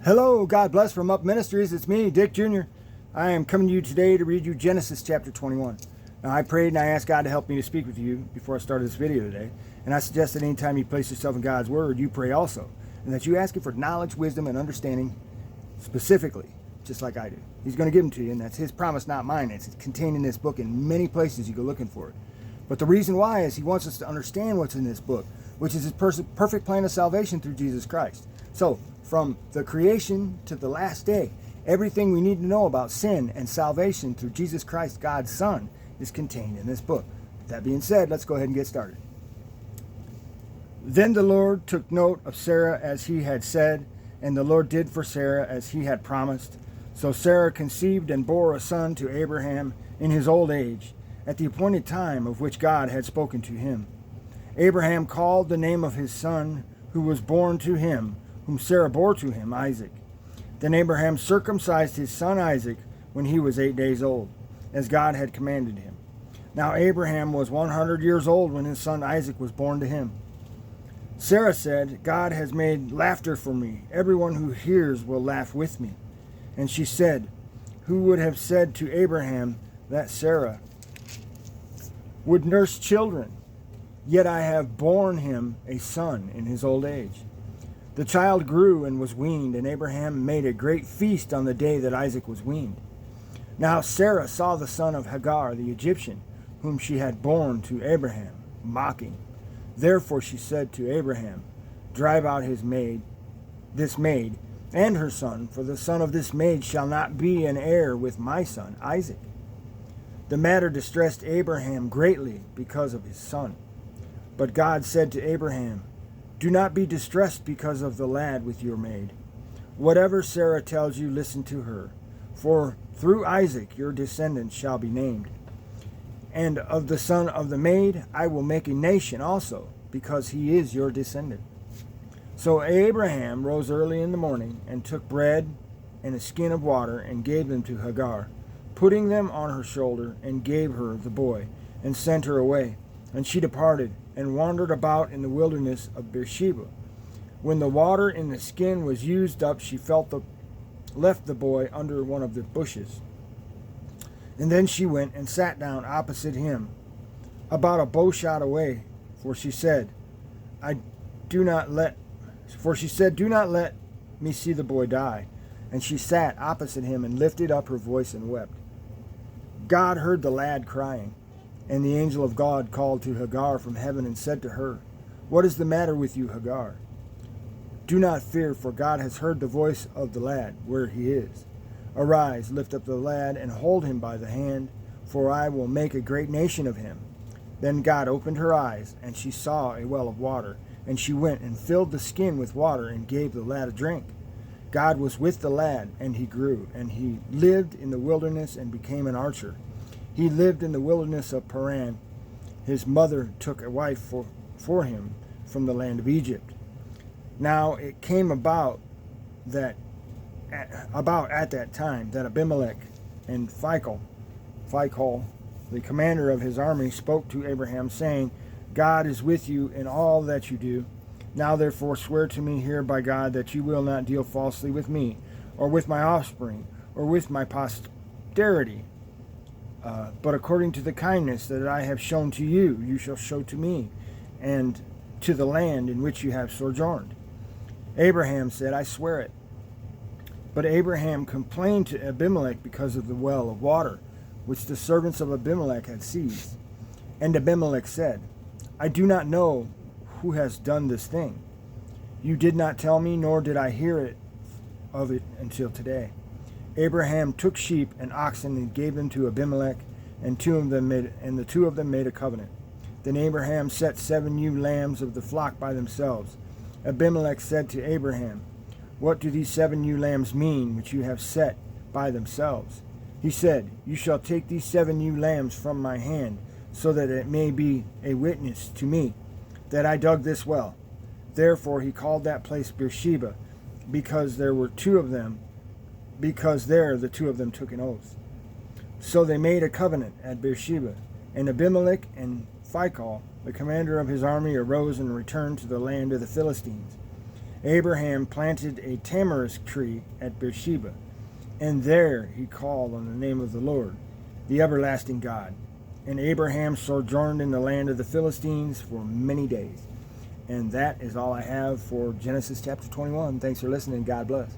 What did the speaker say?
Hello, God bless from Up Ministries. It's me, Dick Jr. I am coming to you today to read you Genesis chapter 21. Now, I prayed and I asked God to help me to speak with you before I started this video today. And I suggest that anytime you place yourself in God's Word, you pray also. And that you ask Him for knowledge, wisdom, and understanding specifically, just like I do. He's going to give them to you, and that's His promise, not mine. It's contained in this book in many places you go looking for it. But the reason why is He wants us to understand what's in this book, which is His perfect plan of salvation through Jesus Christ. So, from the creation to the last day, everything we need to know about sin and salvation through Jesus Christ, God's Son, is contained in this book. That being said, let's go ahead and get started. Then the Lord took note of Sarah as He had said, and the Lord did for Sarah as He had promised. So Sarah conceived and bore a son to Abraham in his old age, at the appointed time of which God had spoken to him. Abraham called the name of his son who was born to him, whom Sarah bore to him, Isaac. Then Abraham circumcised his son Isaac when he was 8 days old, as God had commanded him. Now Abraham was 100 years old when his son Isaac was born to him. Sarah said, God has made laughter for me. Everyone who hears will laugh with me. And she said, who would have said to Abraham that Sarah would nurse children? Yet I have borne him a son in his old age. The child grew and was weaned, and Abraham made a great feast on the day that Isaac was weaned. Now Sarah saw the son of Hagar, the Egyptian, whom she had borne to Abraham, mocking. Therefore she said to Abraham, drive out this maid, and her son, for the son of this maid shall not be an heir with my son Isaac. The matter distressed Abraham greatly because of his son. But God said to Abraham, do not be distressed because of the lad with your maid. Whatever Sarah tells you, listen to her. For through Isaac your descendants shall be named. And of the son of the maid I will make a nation also, because he is your descendant. So Abraham rose early in the morning, and took bread and a skin of water, and gave them to Hagar, putting them on her shoulder, and gave her the boy, and sent her away. And she departed, and wandered about in the wilderness of Beersheba. When the water in the skin was used up, she left the boy under one of the bushes. And then she went and sat down opposite him, about a bow shot away, for she said, do not let me see the boy die. And she sat opposite him and lifted up her voice and wept. God heard the lad crying. And the angel of God called to Hagar from heaven and said to her, what is the matter with you, Hagar? Do not fear, for God has heard the voice of the lad where he is. Arise, lift up the lad, and hold him by the hand, for I will make a great nation of him. Then God opened her eyes, and she saw a well of water, and she went and filled the skin with water and gave the lad a drink. God was with the lad, and he grew, and he lived in the wilderness and became an archer. He lived in the wilderness of Paran. His mother took a wife for him from the land of Egypt. Now it came about at that time that Abimelech and Phicol, the commander of his army, spoke to Abraham, saying, God is with you in all that you do. Now therefore swear to me here by God that you will not deal falsely with me, or with my offspring, or with my posterity. But according to the kindness that I have shown to you, you shall show to me, and to the land in which you have sojourned. Abraham said, I swear it. But Abraham complained to Abimelech because of the well of water, which the servants of Abimelech had seized. And Abimelech said, I do not know who has done this thing. You did not tell me, nor did I hear of it until today. Abraham took sheep and oxen and gave them to Abimelech, and the two of them made a covenant. Then Abraham set 7 ewe lambs of the flock by themselves. Abimelech said to Abraham, what do these 7 ewe lambs mean, which you have set by themselves? He said, you shall take these 7 ewe lambs from my hand, so that it may be a witness to me that I dug this well. Therefore he called that place Beersheba, because there were 2 of them, because there the 2 of them took an oath. So they made a covenant at Beersheba, and Abimelech and Phicol, the commander of his army, arose and returned to the land of the Philistines. Abraham planted a tamarisk tree at Beersheba, and there he called on the name of the Lord, the everlasting God. And Abraham sojourned in the land of the Philistines for many days. And that is all I have for Genesis chapter 21. Thanks for listening. God bless.